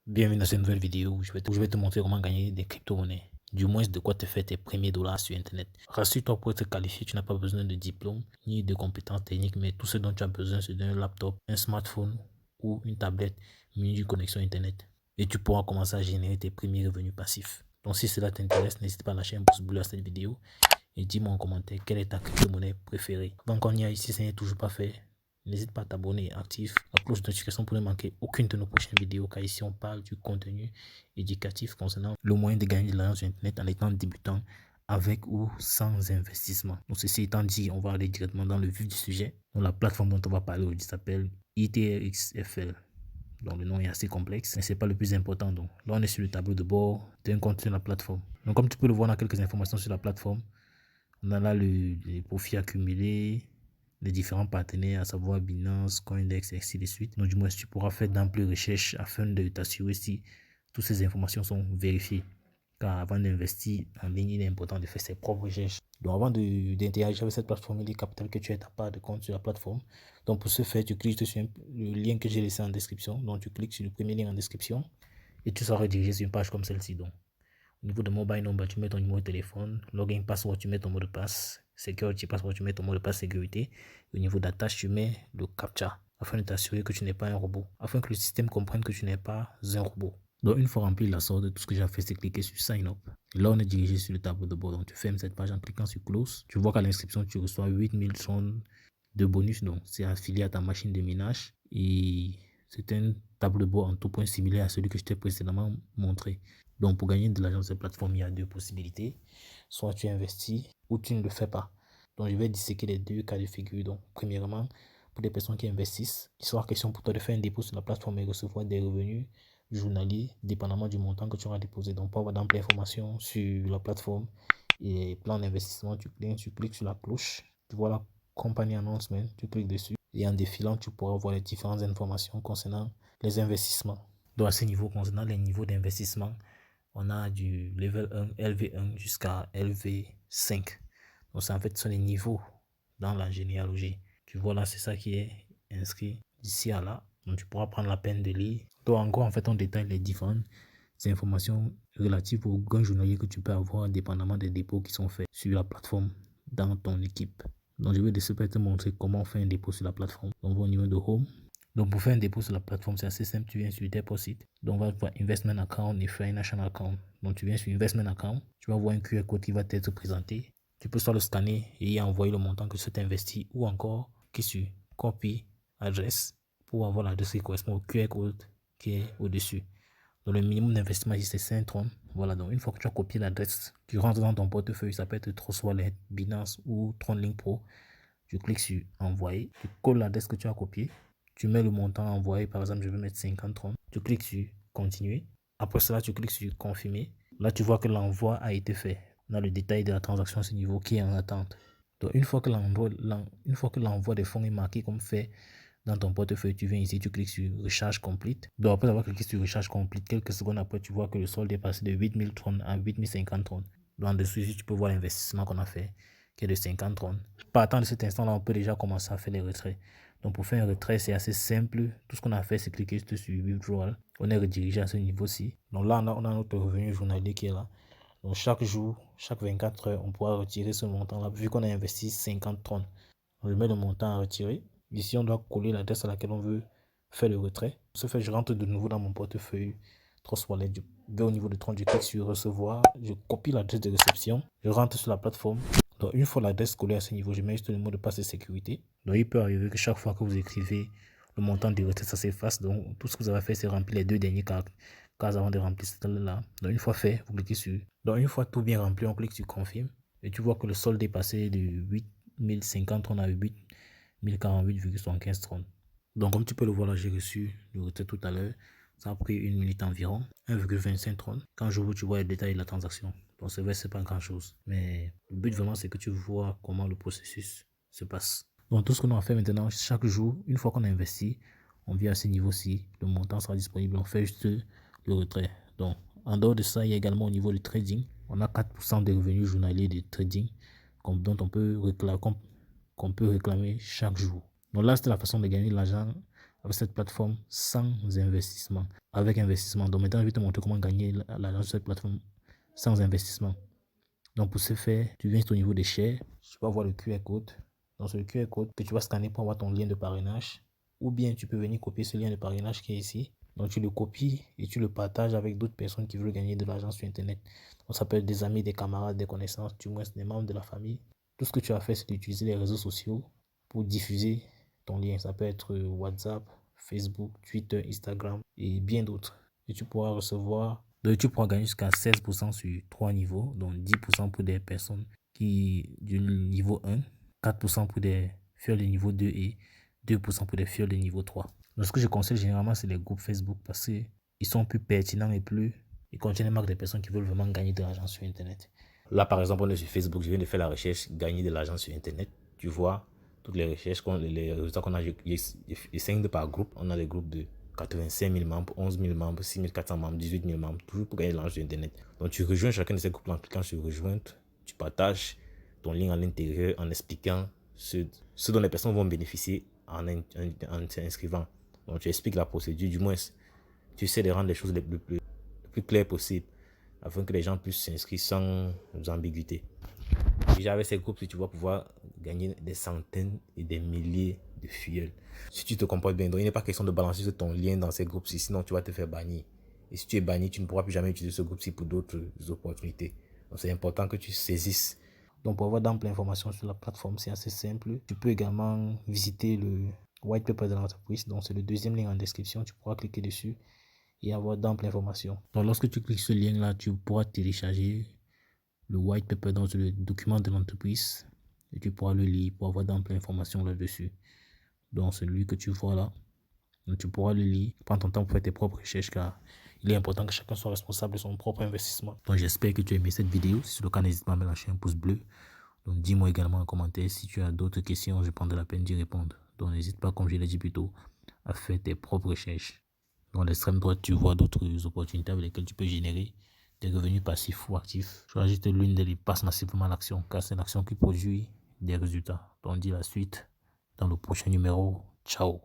Bienvenue dans cette nouvelle vidéo où je vais te montrer comment gagner des crypto-monnaies. Du moins de quoi te faire tes premiers dollars sur internet. Rassure-toi, pour être qualifié, tu n'as pas besoin de diplôme ni de compétences techniques, mais tout ce dont tu as besoin, c'est d'un laptop, un smartphone ou une tablette munie d'une connexion internet. Et tu pourras commencer à générer tes premiers revenus passifs. Donc si cela t'intéresse, n'hésite pas à lâcher un pouce bleu à cette vidéo et dis-moi en commentaire quelle est ta crypto-monnaie préférée. Donc on y a ici, ça n'est toujours pas fait. N'hésite pas à t'abonner et active la cloche de notification pour ne manquer aucune de nos prochaines vidéos, car ici on parle du contenu éducatif concernant le moyen de gagner de l'argent sur internet en étant débutant avec ou sans investissement. Donc ceci étant dit, on va aller directement dans le vif du sujet. Donc la plateforme dont on va parler aujourd'hui s'appelle ITRXFL. Donc le nom est assez complexe, mais c'est pas le plus important. Donc là on est sur le tableau de bord d'un compte sur la plateforme. Donc comme tu peux le voir, on a quelques informations sur la plateforme. On a là les profits accumulés, les différents partenaires, à savoir Binance, Coindex, et ainsi de suite. Donc, du moins, tu pourras faire d'amples recherches afin de t'assurer si toutes ces informations sont vérifiées. Car avant d'investir en ligne, il est important de faire ses propres recherches. Donc, avant d'interagir avec cette plateforme, il est capital que tu aies ta part de compte sur la plateforme. Donc, pour ce faire, tu cliques sur le lien que j'ai laissé en description. Donc, tu cliques sur le premier lien en description et tu seras redirigé sur une page comme celle-ci. Donc, au niveau de mobile number, tu mets ton numéro de téléphone. Login password, tu mets ton mot de passe. Security password, tu mets ton mot de passe sécurité. Au niveau d'attache, tu mets le CAPTCHA afin de t'assurer que tu n'es pas un robot. Afin que le système comprenne que tu n'es pas un robot. Donc, une fois rempli la sorte, tout ce que j'ai fait, c'est cliquer sur Sign Up. Là, on est dirigé sur le tableau de bord. Donc, tu fermes cette page en cliquant sur Close. Tu vois qu'à l'inscription, tu reçois 8000 tonnes de bonus. Donc, c'est affilié à ta machine de minage. Et c'est un tableau de bord en tout point similaire à celui que je t'ai précédemment montré. Donc, pour gagner de l'argent sur cette plateforme, il y a deux possibilités. Soit tu investis ou tu ne le fais pas. Donc, je vais disséquer les deux cas de figure. Donc, premièrement, pour les personnes qui investissent, il sera question pour toi de faire un dépôt sur la plateforme et recevoir des revenus journaliers, dépendamment du montant que tu auras déposé. Donc, pour avoir d'amples informations sur la plateforme et plan d'investissement, tu cliques sur la cloche. Tu vois la company announcement, tu cliques dessus. Et en défilant, tu pourras voir les différentes informations concernant les investissements. Donc, à ce niveau, concernant les niveaux d'investissement, on a du level 1, LV1 jusqu'à LV5. Donc, ça, en fait, ce sont les niveaux dans la généalogie. Tu vois là, c'est ça qui est inscrit d'ici à là. Donc, tu pourras prendre la peine de lire. Donc, en gros, en fait, on détaille les différentes informations relatives aux gains journaliers que tu peux avoir, dépendamment des dépôts qui sont faits sur la plateforme dans ton équipe. Donc, je vais de ce fait te montrer comment faire un dépôt sur la plateforme. Donc, on va au niveau de Home. Donc, pour faire un dépôt sur la plateforme, c'est assez simple. Tu viens sur Deposit. Donc, on va voir Investment Account et Financial Account. Donc, tu viens sur Investment Account. Tu vas voir un QR code qui va t'être présenté. Tu peux soit le scanner et y envoyer le montant que tu souhaites investir ou encore cliquer sur Copy Adresse pour avoir l'adresse qui correspond au QR code qui est au-dessus. Donc, le minimum d'investissement ici, c'est 5 Tron. Voilà, donc une fois que tu as copié l'adresse, tu rentres dans ton portefeuille. Ça peut être Trust Wallet, Binance ou TronLink Pro. Tu cliques sur Envoyer. Tu colles l'adresse que tu as copiée. Tu mets le montant envoyé, par exemple, je vais mettre 50 Tron. Tu cliques sur Continuer. Après cela, tu cliques sur Confirmer. Là, tu vois que l'envoi a été fait. On a le détail de la transaction à ce niveau qui est en attente. Donc, une fois que l'envoi des fonds est marqué comme fait dans ton portefeuille, tu viens ici, tu cliques sur Recharge Complete. Donc, après avoir cliqué sur Recharge Complete, quelques secondes après, tu vois que le solde est passé de 8000 tonnes à 8050 tonnes. Donc, en dessous, ici, tu peux voir l'investissement qu'on a fait, qui est de 50 tonnes. Partant de cet instant-là, on peut déjà commencer à faire les retraits. Donc, pour faire un retrait, c'est assez simple. Tout ce qu'on a fait, c'est cliquer juste sur Withdrawal. On est redirigé à ce niveau-ci. Donc là, on a notre revenu journalier qui est là. Donc, chaque jour, chaque 24 heures, on pourra retirer ce montant-là, vu qu'on a investi 50 tonnes. On met le montant à retirer. Ici, on doit coller l'adresse à laquelle on veut faire le retrait. Pour ce fait, je rentre de nouveau dans mon portefeuille Trust Wallet. Je vais au niveau de Tron, je clique sur recevoir. Je copie l'adresse de réception. Je rentre sur la plateforme. Donc, une fois l'adresse collée à ce niveau, je mets juste le mot de passe de sécurité. Donc, il peut arriver que chaque fois que vous écrivez le montant du retrait, ça s'efface. Donc, tout ce que vous avez fait, c'est remplir les deux derniers cases avant de remplir celle-là. Donc, une fois fait, vous cliquez sur. Donc, une fois tout bien rempli, on clique sur confirme. Et tu vois que le solde est passé de 8050 on a 1048,75 tonnes. Donc, comme tu peux le voir là, j'ai reçu le retrait tout à l'heure. Ça a pris 1 minute environ, 1,25 tonnes. Quand je vous, tu vois les détails de la transaction. Donc, c'est vrai, c'est pas grand chose. Mais le but vraiment, c'est que tu vois comment le processus se passe. Donc, tout ce qu'on a fait maintenant, chaque jour, une fois qu'on a investi, on vient à ce niveau-ci. Le montant sera disponible. On fait juste le retrait. Donc, en dehors de ça, il y a également au niveau du trading. On a 4% de revenus journaliers de trading dont on peut réclamer chaque jour. Donc là, c'était la façon de gagner de l'argent avec cette plateforme sans investissement. Avec investissement. Donc maintenant, je vais te montrer comment gagner l'argent sur cette plateforme sans investissement. Donc pour ce faire, tu viens au niveau des shares, tu vas voir le QR code. Donc c'est le QR code que tu vas scanner pour avoir ton lien de parrainage. Ou bien tu peux venir copier ce lien de parrainage qui est ici. Donc tu le copies et tu le partages avec d'autres personnes qui veulent gagner de l'argent sur Internet. Donc ça peut être des amis, des camarades, des connaissances, du moins des membres de la famille. Tout ce que tu as fait, c'est d'utiliser les réseaux sociaux pour diffuser ton lien. Ça peut être WhatsApp, Facebook, Twitter, Instagram et bien d'autres. Et tu pourras recevoir, donc tu pourras gagner jusqu'à 16% sur 3 niveaux. Donc 10% pour des personnes qui du niveau 1, 4% pour des fioles de niveau 2 et 2% pour des fioles de niveau 3. Donc ce que je conseille généralement, c'est les groupes Facebook parce qu'ils sont plus pertinents et plus... Ils contiennent une marque de personnes qui veulent vraiment gagner de l'argent sur Internet. Là, par exemple, on est sur Facebook. Je viens de faire la recherche gagner de l'argent sur Internet. Tu vois toutes les recherches, les résultats qu'on a. Les 5 par groupe. On a des groupes de 85 000 membres, 11 000 membres, 6 400 membres, 18 000 membres. Toujours pour gagner de l'argent sur Internet. Donc, tu rejoins chacun de ces groupes en cliquant sur rejoindre. Tu partages ton lien à l'intérieur en expliquant ce dont les personnes vont bénéficier en s'inscrivant. Donc, tu expliques la procédure. Du moins, tu essaies de rendre les choses les plus claires possibles, afin que les gens puissent s'inscrire sans ambiguïté. Déjà avec ces groupes, tu vas pouvoir gagner des centaines et des milliers de fioles. Si tu te comportes bien, donc il n'est pas question de balancer ton lien dans ces groupes-ci, sinon tu vas te faire bannir. Et si tu es banni, tu ne pourras plus jamais utiliser ce groupe-ci pour d'autres opportunités. Donc c'est important que tu saisisses. Donc pour avoir d'amples informations sur la plateforme, c'est assez simple. Tu peux également visiter le white paper de l'entreprise. Donc c'est le deuxième lien en description. Tu pourras cliquer dessus et avoir d'amples informations. Donc lorsque tu cliques sur ce lien là, tu pourras télécharger le white paper, dans le document de l'entreprise, et tu pourras le lire pour avoir d'amples informations là-dessus. Donc celui que tu vois là, donc tu pourras le lire, prends ton temps pour faire tes propres recherches, car il est important que chacun soit responsable de son propre investissement. Donc j'espère que tu as aimé cette vidéo. Si c'est le cas, n'hésite pas à me lâcher un pouce bleu. Donc dis-moi également en commentaire si tu as d'autres questions, je prendrai la peine d'y répondre. Donc n'hésite pas, comme je l'ai dit plus tôt, à faire tes propres recherches. Dans l'extrême droite, tu vois d'autres opportunités avec lesquelles tu peux générer des revenus passifs ou actifs. Choisis l'une d'elles et passe massivement à l'action, car c'est l'action qui produit des résultats. Donc, on dit la suite dans le prochain numéro. Ciao.